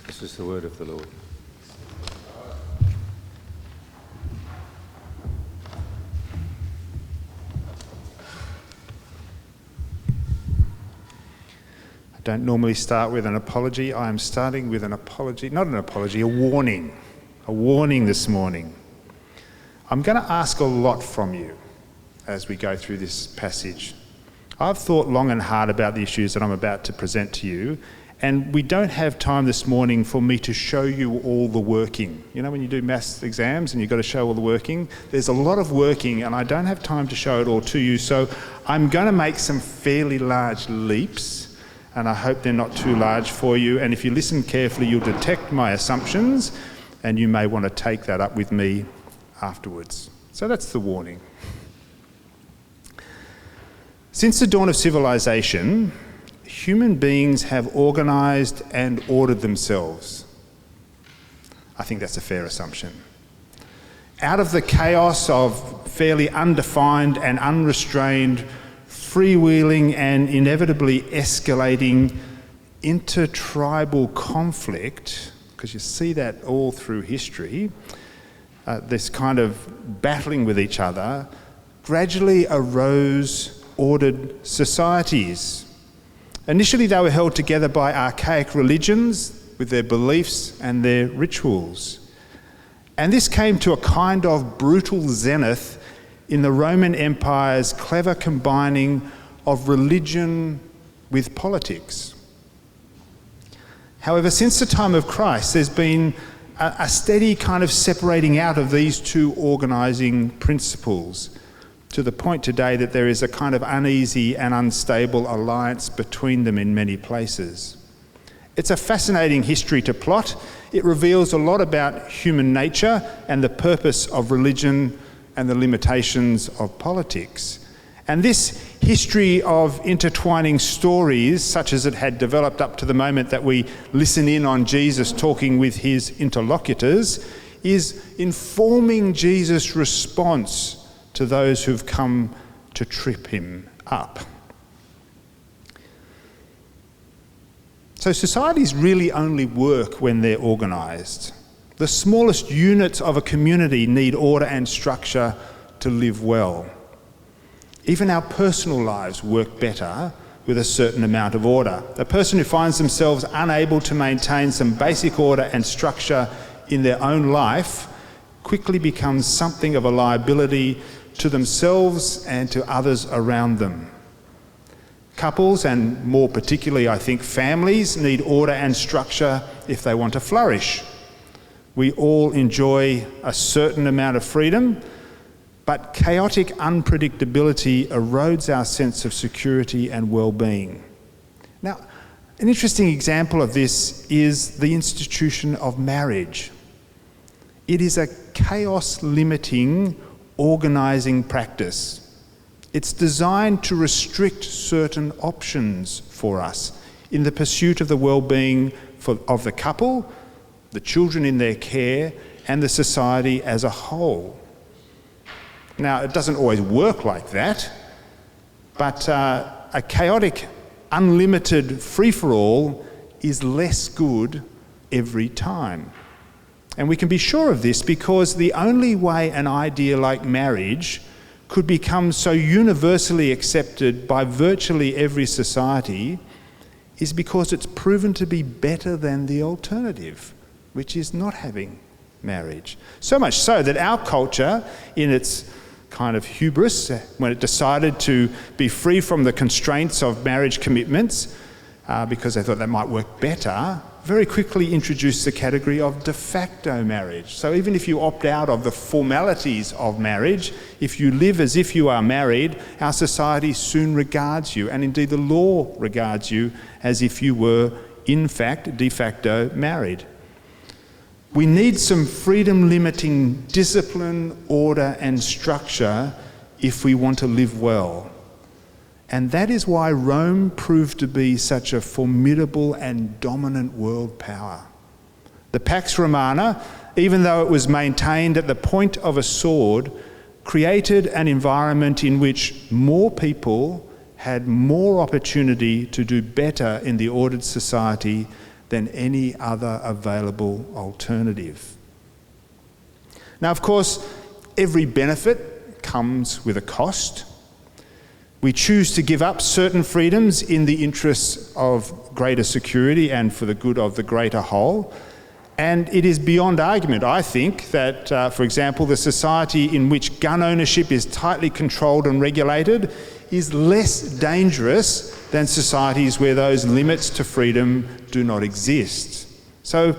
This is the word of the Lord. I don't normally start with an apology. I am starting with an apology, not an apology, a warning this morning. I'm going to ask a lot from you as we go through this passage. I've thought long and hard about the issues that I'm about to present to you, and we don't have time this morning for me to show you all the working. You know, when you do maths exams and you've got to show all the working, there's a lot of working and I don't have time to show it all to you. So I'm going to make some fairly large leaps, and I hope they're not too large for you. And if you listen carefully, you'll detect my assumptions and you may want to take that up with me afterwards. So that's the warning. Since the dawn of civilization, human beings have organised and ordered themselves. I think that's a fair assumption. Out of the chaos of fairly undefined and unrestrained, freewheeling and inevitably escalating intertribal conflict, because you see that all through history, this kind of battling with each other, gradually arose ordered societies. Initially, they were held together by archaic religions with their beliefs and their rituals. And this came to a kind of brutal zenith in the Roman Empire's clever combining of religion with politics. However, since the time of Christ, there's been a steady kind of separating out of these two organising principles, to the point today that there is a kind of uneasy and unstable alliance between them in many places. It's a fascinating history to plot. It reveals a lot about human nature and the purpose of religion and the limitations of politics. And this history of intertwining stories, such as it had developed up to the moment that we listen in on Jesus talking with his interlocutors, is informing Jesus' response to those who've come to trip him up. So societies really only work when they're organised. The smallest units of a community need order and structure to live well. Even our personal lives work better with a certain amount of order. A person who finds themselves unable to maintain some basic order and structure in their own life quickly becomes something of a liability to themselves and to others around them. Couples, and more particularly I think families, need order and structure if they want to flourish. We all enjoy a certain amount of freedom, but chaotic unpredictability erodes our sense of security and well-being. Now, an interesting example of this is the institution of marriage. It is a chaos-limiting organising practice. It's designed to restrict certain options for us in the pursuit of the well-being of the couple, the children in their care, and the society as a whole. Now, it doesn't always work like that, but a chaotic, unlimited free-for-all is less good every time. And we can be sure of this because the only way an idea like marriage could become so universally accepted by virtually every society is because it's proven to be better than the alternative, which is not having marriage. So much so that our culture, in its kind of hubris, when it decided to be free from the constraints of marriage commitments, because they thought that might work better, very quickly introduced the category of de facto marriage. So even if you opt out of the formalities of marriage, if you live as if you are married, our society soon regards you, and indeed the law regards you, as if you were, in fact, de facto married. We need some freedom-limiting discipline, order and structure if we want to live well. And that is why Rome proved to be such a formidable and dominant world power. The Pax Romana, even though it was maintained at the point of a sword, created an environment in which more people had more opportunity to do better in the ordered society than any other available alternative. Now, of course, every benefit comes with a cost. We choose to give up certain freedoms in the interests of greater security and for the good of the greater whole. And it is beyond argument, I think, that, for example, the society in which gun ownership is tightly controlled and regulated is less dangerous than societies where those limits to freedom do not exist. So,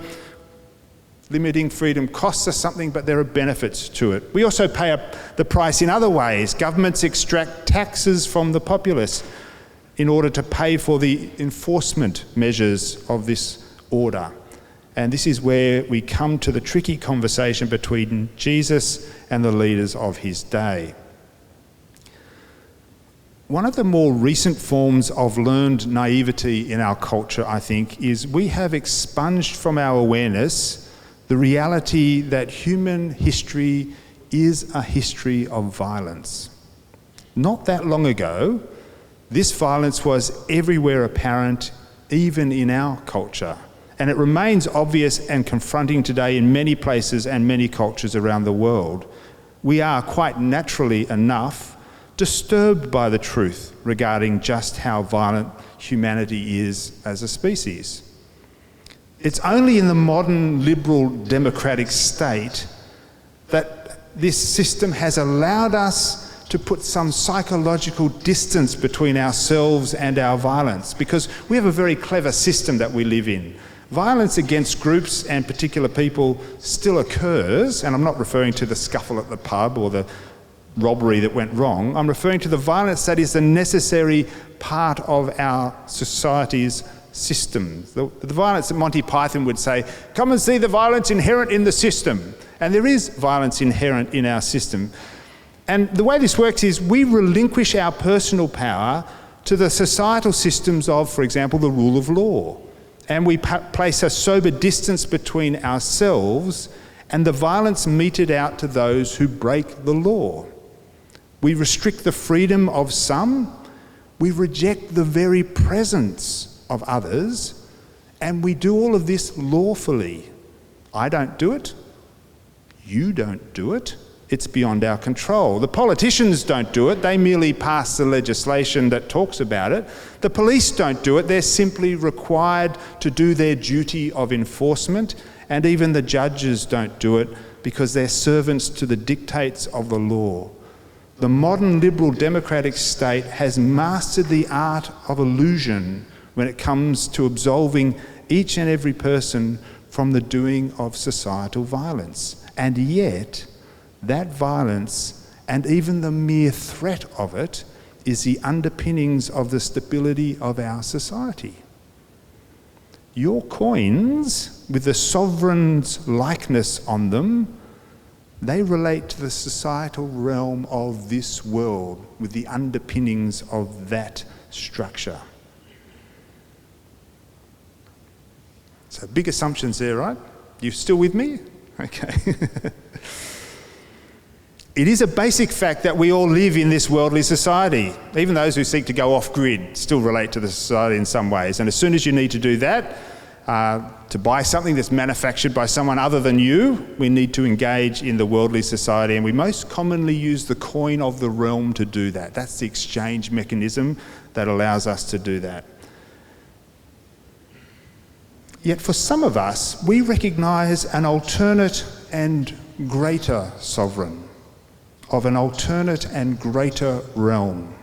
limiting freedom costs us something, but there are benefits to it. We also pay the price in other ways. Governments extract taxes from the populace in order to pay for the enforcement measures of this order. And this is where we come to the tricky conversation between Jesus and the leaders of his day. One of the more recent forms of learned naivety in our culture, I think, is we have expunged from our awareness the reality that human history is a history of violence. Not that long ago, this violence was everywhere apparent, even in our culture. And it remains obvious and confronting today in many places and many cultures around the world. We are, quite naturally enough, disturbed by the truth regarding just how violent humanity is as a species. It's only in the modern liberal democratic state that this system has allowed us to put some psychological distance between ourselves and our violence, because we have a very clever system that we live in. Violence against groups and particular people still occurs, and I'm not referring to the scuffle at the pub or the robbery that went wrong. I'm referring to the violence that is a necessary part of our society's system. The violence that Monty Python would say, come and see the violence inherent in the system. And there is violence inherent in our system. And the way this works is we relinquish our personal power to the societal systems of, for example, the rule of law. And we place a sober distance between ourselves and the violence meted out to those who break the law. We restrict the freedom of some, we reject the very presence of others, and we do all of this lawfully. I don't do it, you don't do it, it's beyond our control. The politicians don't do it, they merely pass the legislation that talks about it. The police don't do it, they're simply required to do their duty of enforcement, and even the judges don't do it because they're servants to the dictates of the law. The modern liberal democratic state has mastered the art of illusion when it comes to absolving each and every person from the doing of societal violence. And yet, that violence, and even the mere threat of it, is the underpinnings of the stability of our society. Your coins, with the sovereign's likeness on them, they relate to the societal realm of this world, with the underpinnings of that structure. So big assumptions there, right? You still with me? Okay. It is a basic fact that we all live in this worldly society. Even those who seek to go off-grid still relate to the society in some ways. And as soon as you need to do that, to buy something that's manufactured by someone other than you, we need to engage in the worldly society. And we most commonly use the coin of the realm to do that. That's the exchange mechanism that allows us to do that. Yet for some of us, we recognise an alternate and greater sovereign, of an alternate and greater realm.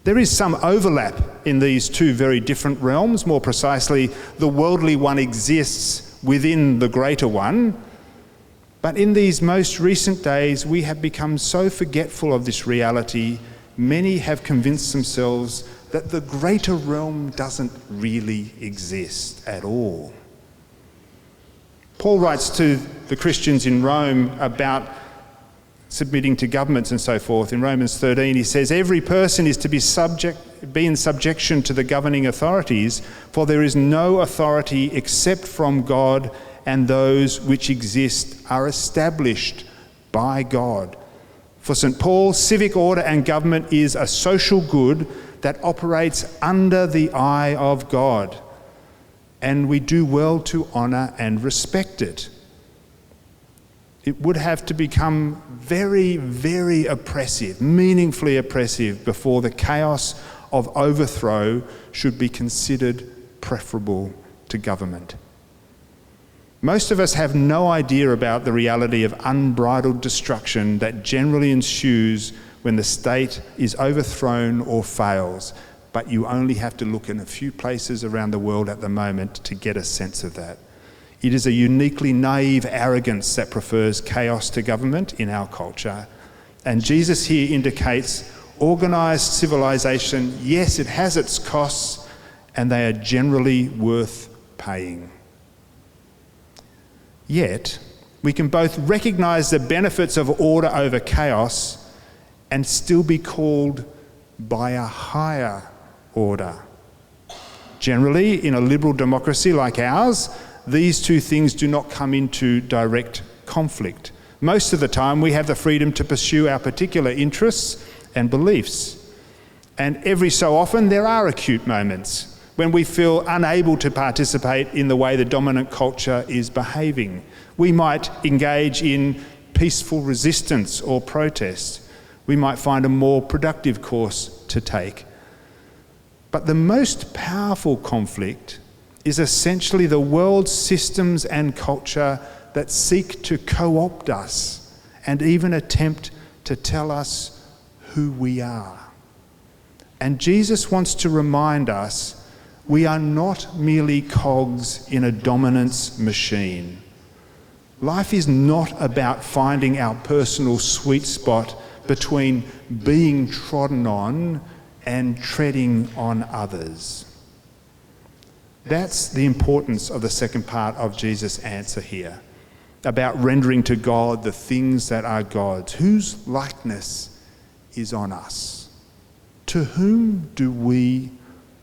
There is some overlap in these two very different realms. More precisely, the worldly one exists within the greater one. But in these most recent days, we have become so forgetful of this reality, many have convinced themselves that the greater realm doesn't really exist at all. Paul writes to the Christians in Rome about submitting to governments and so forth. In Romans 13, he says, every person is to be in subjection to the governing authorities, for there is no authority except from God, and those which exist are established by God. For St. Paul, civic order and government is a social good that operates under the eye of God. and we do well to honour and respect it. It would have to become very, very oppressive, meaningfully oppressive, before the chaos of overthrow should be considered preferable to government. Most of us have no idea about the reality of unbridled destruction that generally ensues when the state is overthrown or fails, but you only have to look in a few places around the world at the moment to get a sense of that. It is a uniquely naive arrogance that prefers chaos to government in our culture. And Jesus here indicates organised civilization, yes, it has its costs, and they are generally worth paying. Yet, we can both recognise the benefits of order over chaos and still be called by a higher order. Generally, in a liberal democracy like ours, these two things do not come into direct conflict. Most of the time, we have the freedom to pursue our particular interests and beliefs. And every so often, there are acute moments when we feel unable to participate in the way the dominant culture is behaving. We might engage in peaceful resistance or protest. We might find a more productive course to take. But the most powerful conflict is essentially the world's systems and culture that seek to co-opt us and even attempt to tell us who we are. And Jesus wants to remind us we are not merely cogs in a dominance machine. Life is not about finding our personal sweet spot between being trodden on and treading on others. That's the importance of the second part of Jesus' answer here, about rendering to God the things that are God's. Whose likeness is on us? To whom do we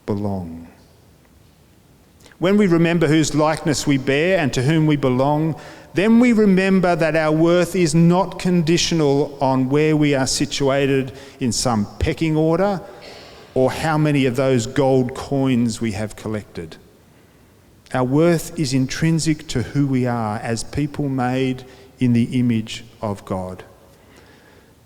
belong? When we remember whose likeness we bear and to whom we belong, then we remember that our worth is not conditional on where we are situated in some pecking order or how many of those gold coins we have collected. Our worth is intrinsic to who we are as people made in the image of God.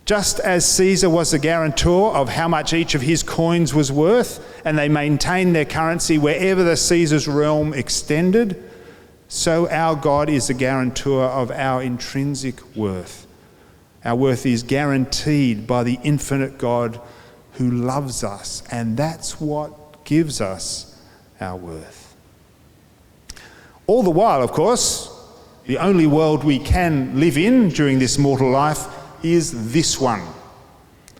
Just as Caesar was the guarantor of how much each of his coins was worth, and they maintained their currency wherever the Caesar's realm extended, so our God is the guarantor of our intrinsic worth. Our worth is guaranteed by the infinite God who loves us, and that's what gives us our worth. All the while, of course, the only world we can live in during this mortal life is this one.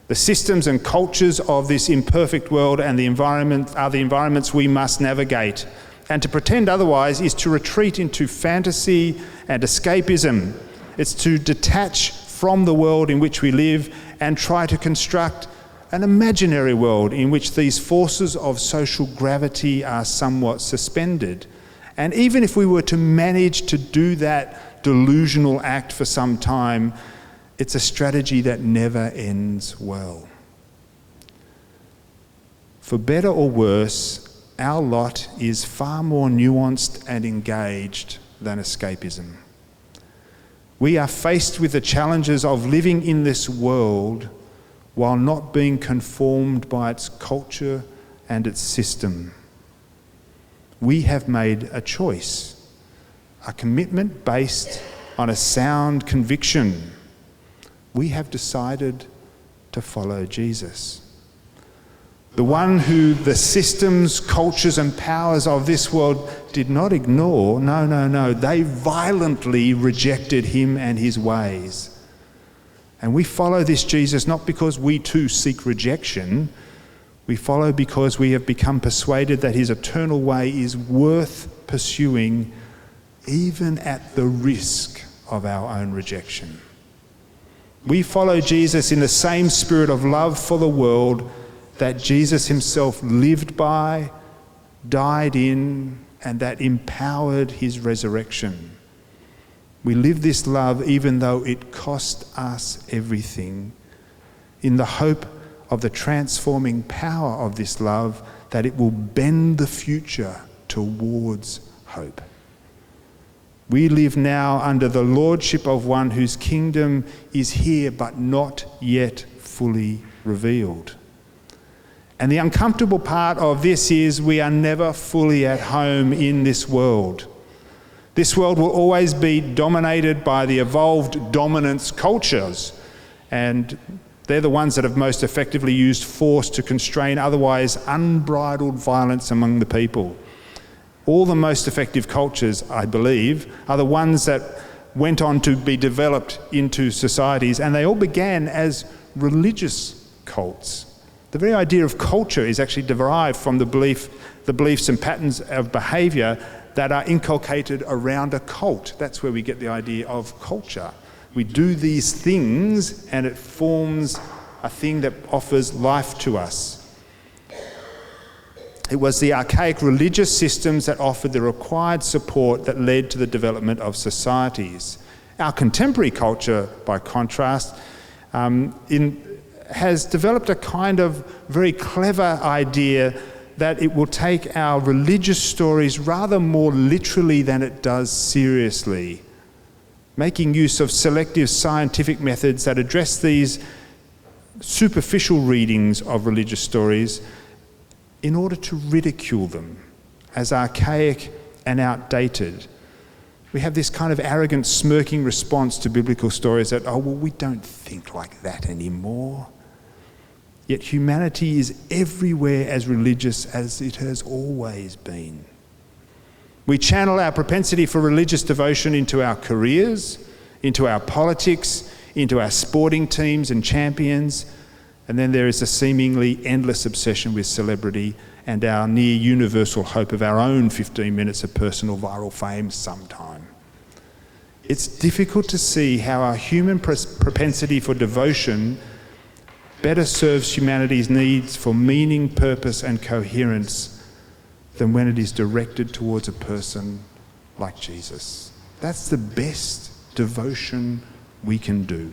The systems and cultures of this imperfect world and the environment are the environments we must navigate. And to pretend otherwise is to retreat into fantasy and escapism. It's to detach from the world in which we live and try to construct an imaginary world in which these forces of social gravity are somewhat suspended. And even if we were to manage to do that delusional act for some time, it's a strategy that never ends well. For better or worse, our lot is far more nuanced and engaged than escapism. We are faced with the challenges of living in this world while not being conformed by its culture and its system. We have made a choice, a commitment based on a sound conviction. We have decided to follow Jesus. The one who the systems, cultures and powers of this world did not ignore. No. They violently rejected him and his ways. And we follow this Jesus not because we too seek rejection. We follow because we have become persuaded that his eternal way is worth pursuing even at the risk of our own rejection. We follow Jesus in the same spirit of love for the world that Jesus himself lived by, died in, and that empowered his resurrection. We live this love even though it cost us everything, in the hope of the transforming power of this love, that it will bend the future towards hope. We live now under the lordship of one whose kingdom is here but not yet fully revealed. And the uncomfortable part of this is we are never fully at home in this world. This world will always be dominated by the evolved dominance cultures, and they're the ones that have most effectively used force to constrain otherwise unbridled violence among the people. All the most effective cultures, I believe, are the ones that went on to be developed into societies, and they all began as religious cults. The very idea of culture is actually derived from the beliefs and patterns of behaviour that are inculcated around a cult. That's where we get the idea of culture. We do these things and it forms a thing that offers life to us. It was the archaic religious systems that offered the required support that led to the development of societies. Our contemporary culture, by contrast, has developed a kind of very clever idea that it will take our religious stories rather more literally than it does seriously, making use of selective scientific methods that address these superficial readings of religious stories in order to ridicule them as archaic and outdated. We have this kind of arrogant, smirking response to biblical stories that, oh, well, we don't think like that anymore. Yet humanity is everywhere as religious as it has always been. We channel our propensity for religious devotion into our careers, into our politics, into our sporting teams and champions, and then there is a seemingly endless obsession with celebrity and our near universal hope of our own 15 minutes of personal viral fame sometime. It's difficult to see how our human propensity for devotion better serves humanity's needs for meaning, purpose and coherence than when it is directed towards a person like Jesus. That's the best devotion we can do.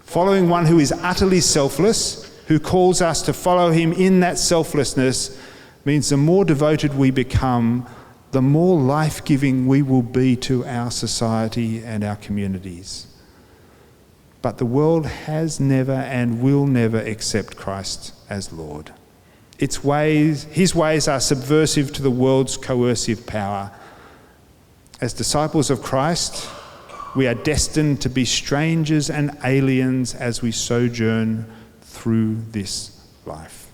Following one who is utterly selfless, who calls us to follow him in that selflessness, means the more devoted we become, the more life-giving we will be to our society and our communities. But the world has never and will never accept Christ as Lord. His ways are subversive to the world's coercive power. As disciples of Christ, we are destined to be strangers and aliens as we sojourn through this life.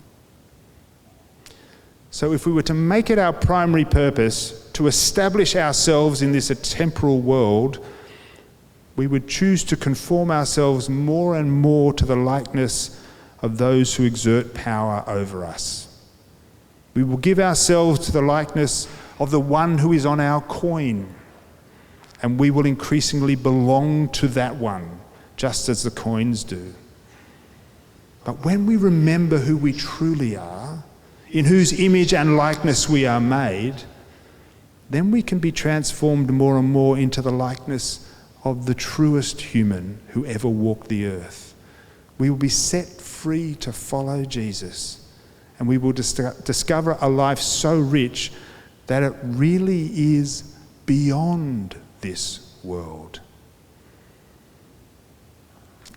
So if we were to make it our primary purpose to establish ourselves in this temporal world, we would choose to conform ourselves more and more to the likeness of those who exert power over us. We will give ourselves to the likeness of the one who is on our coin, and we will increasingly belong to that one, just as the coins do. But when we remember who we truly are, in whose image and likeness we are made, then we can be transformed more and more into the likeness of the truest human who ever walked the earth. We will be set free to follow Jesus, and we will discover a life so rich that it really is beyond this world.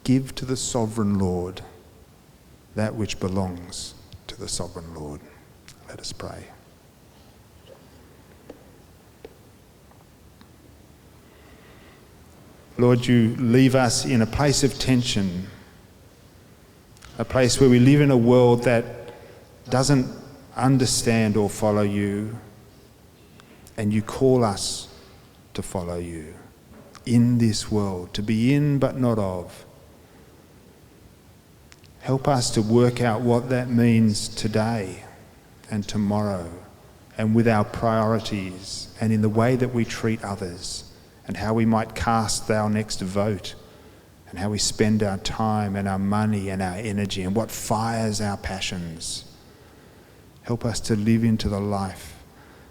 Give to the sovereign Lord that which belongs to the sovereign Lord. Let us pray. Lord, you leave us in a place of tension, a place where we live in a world that doesn't understand or follow you, and you call us to follow you in this world, to be in but not of. Help us to work out what that means today and tomorrow, and with our priorities and in the way that we treat others, and how we might cast our next vote, and how we spend our time and our money and our energy, and what fires our passions. Help us to live into the life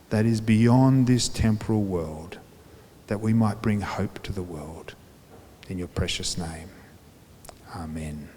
that is beyond this temporal world, that we might bring hope to the world. In your precious name, amen.